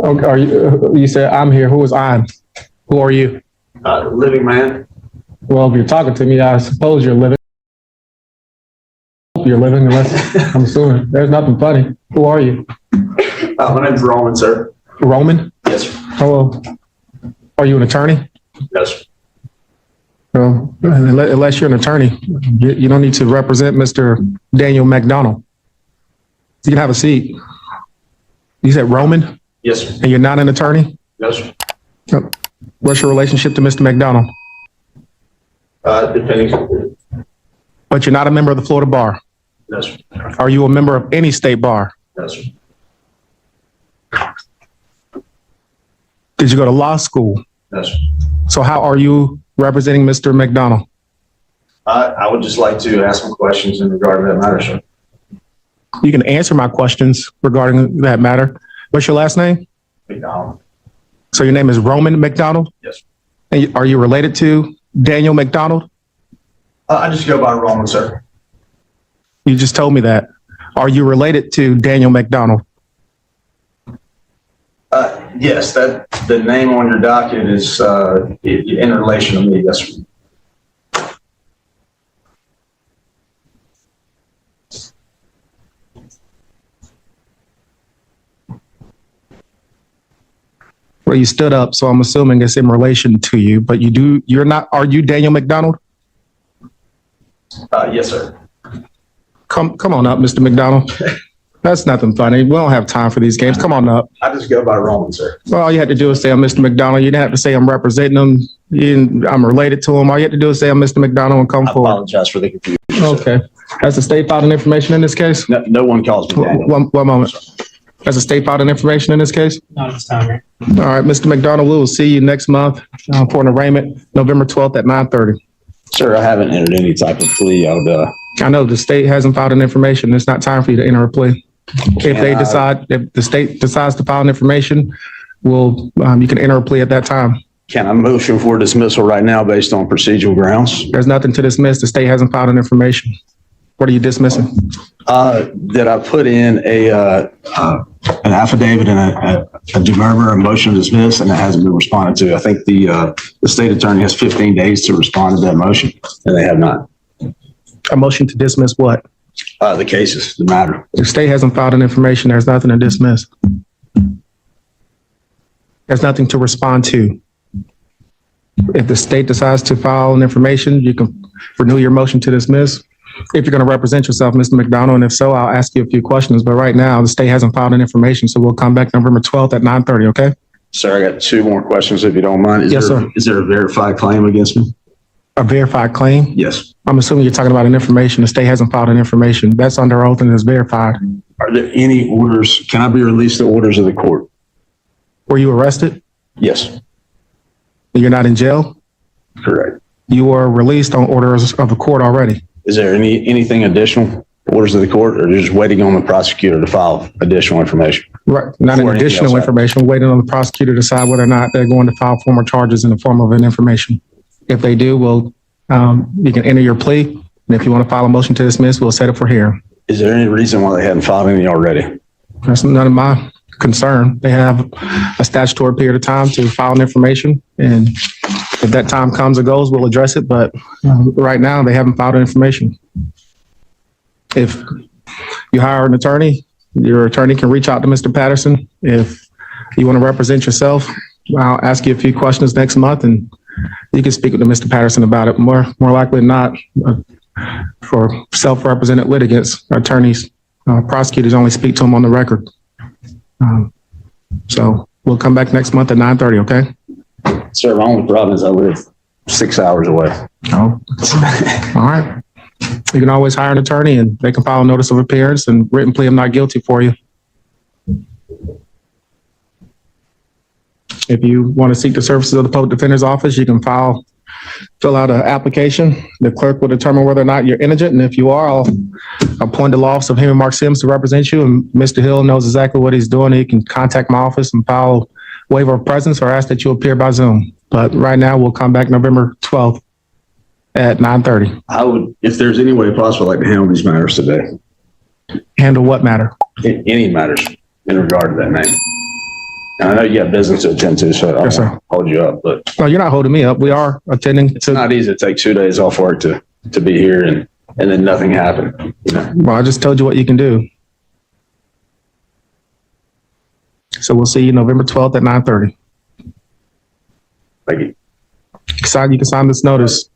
Okay, are you? You said I'm here. Who is I? Who are you? Living man. Well, if you're talking to me, I suppose you're living. You're living, unless I'm assuming. There's nothing funny. Who are you? My name's Roman, sir. Roman? Yes, sir. Hello. Are you an attorney? Yes, sir. Well, unless you're an attorney, you don't need to represent Mr. Daniel McDonald. You can have a seat. You said Roman, Yes, sir. and you're not an attorney? Yes, sir. What's your relationship to Mr. McDonald? Depending. But you're not a member of the Florida Bar. Yes, sir. Are you a member of any state bar? Yes, sir. Did you go to law school? Yes, sir. So how are you representing Mr. McDonald? I would just like to ask some questions in regard to that matter, sir. You can answer my questions regarding that matter. What's your last name? McDonald. So your name is Roman McDonald? Yes, sir. And are you related to Daniel McDonald? I just go by Roman, sir. You just told me that. Are you related to Daniel McDonald? Yes, that the name on your docket is in relation to me. Yes, sir. Well, you stood up, so I'm assuming it's in relation to you, but you're not, are you Daniel McDonald? Yes, sir. Come on up, Mr. McDonald. That's nothing funny. We don't have time for these games. Come on up. I just go by Roman, sir. Well, all you had to do is say I'm Mr. McDonald. You didn't have to say I'm representing him. I'm related to him. All you had to do is say I'm Mr. McDonald and come I forward. apologize for the confusion. Okay. Has the state filed an information in this case? No one calls me Daniel. One moment. Has the state filed an information in this case? Not this time. All right, Mr. McDonald, we will see you next month for an arraignment, November 12th at 9:30. Sir, I haven't entered any type of plea. I know the state hasn't filed an information. It's not time for you to enter a plea. If the state decides to file an information, you can enter a plea at that time. Can I motion for dismissal right now based on procedural grounds? There's nothing to dismiss. The state hasn't filed an information. What are you dismissing? That I put in an affidavit and a demurrer, a motion to dismiss, and it hasn't been responded to. I think the state attorney has 15 days to respond to that motion, and they have not. A motion to dismiss what? The cases, the matter. The state hasn't filed an information. There's nothing to dismiss. There's nothing to respond to. If the state decides to file an information, you can renew your motion to dismiss. If you're going to represent yourself, Mr. McDonald, and if so, I'll ask you a few questions. But right now, the state hasn't filed an information, so we'll come back November 12th at 9:30, okay? Sir, I got two more questions if you don't mind. Yes, sir. Is there a verified claim against me? A verified claim? Yes. I'm assuming you're talking about an information. The state hasn't filed an information. That's under oath and is verified. Are there any orders? Can I be released to orders of the court? Were you arrested? Yes. You're not in jail? Correct. You were released on orders of the court already. Is there anything additional orders of the court, or just waiting on the prosecutor to file additional information? Right. Not an Before anything additional else information, waiting on the prosecutor to decide whether or not they're going to file formal charges in the form of an information. If they do, you can enter your plea. And if you want to file a motion to dismiss, we'll set it for hearing. Is there any reason why they hadn't filed any already? That's none of my concern. They have a statutory period of time to file an information. And if that time comes or goes, we'll address it. But right now, they haven't filed an information. If you hire an attorney, your attorney can reach out to Mr. Patterson. If you want to represent yourself, I'll ask you a few questions next month and you can speak with Mr. Patterson about it. More likely than not, for self-represented litigants, attorneys, prosecutors only speak to them on the record. So we'll come back next month at 9:30, okay? Sir, my only problem is I live 6 hours away. Oh, all right. You can always hire an attorney and they can file a notice of appearance and written plea of not guilty for you. If you want to seek the services of the public defender's office, you can fill out an application. The clerk will determine whether or not you're indigent. And if you are, I'll appoint the law office of Henry Mark Sims to represent you. And Mr. Hill knows exactly what he's doing. He can contact my office and file a waiver of presence or ask that you appear by Zoom. But right now, we'll come back November 12th at 9:30. I would, if there's any way possible, like to handle these matters today. Handle what matter? Any matters in regard to that name. And I know you got business to attend to, so I Yes, don't sir. hold you up, but No, you're not holding me up. We are attending it's to, not easy to take 2 days off work to be here and then nothing happened. You know, well, I just told you what you can do. So we'll see you November 12th at 9:30. like You can sign this notice.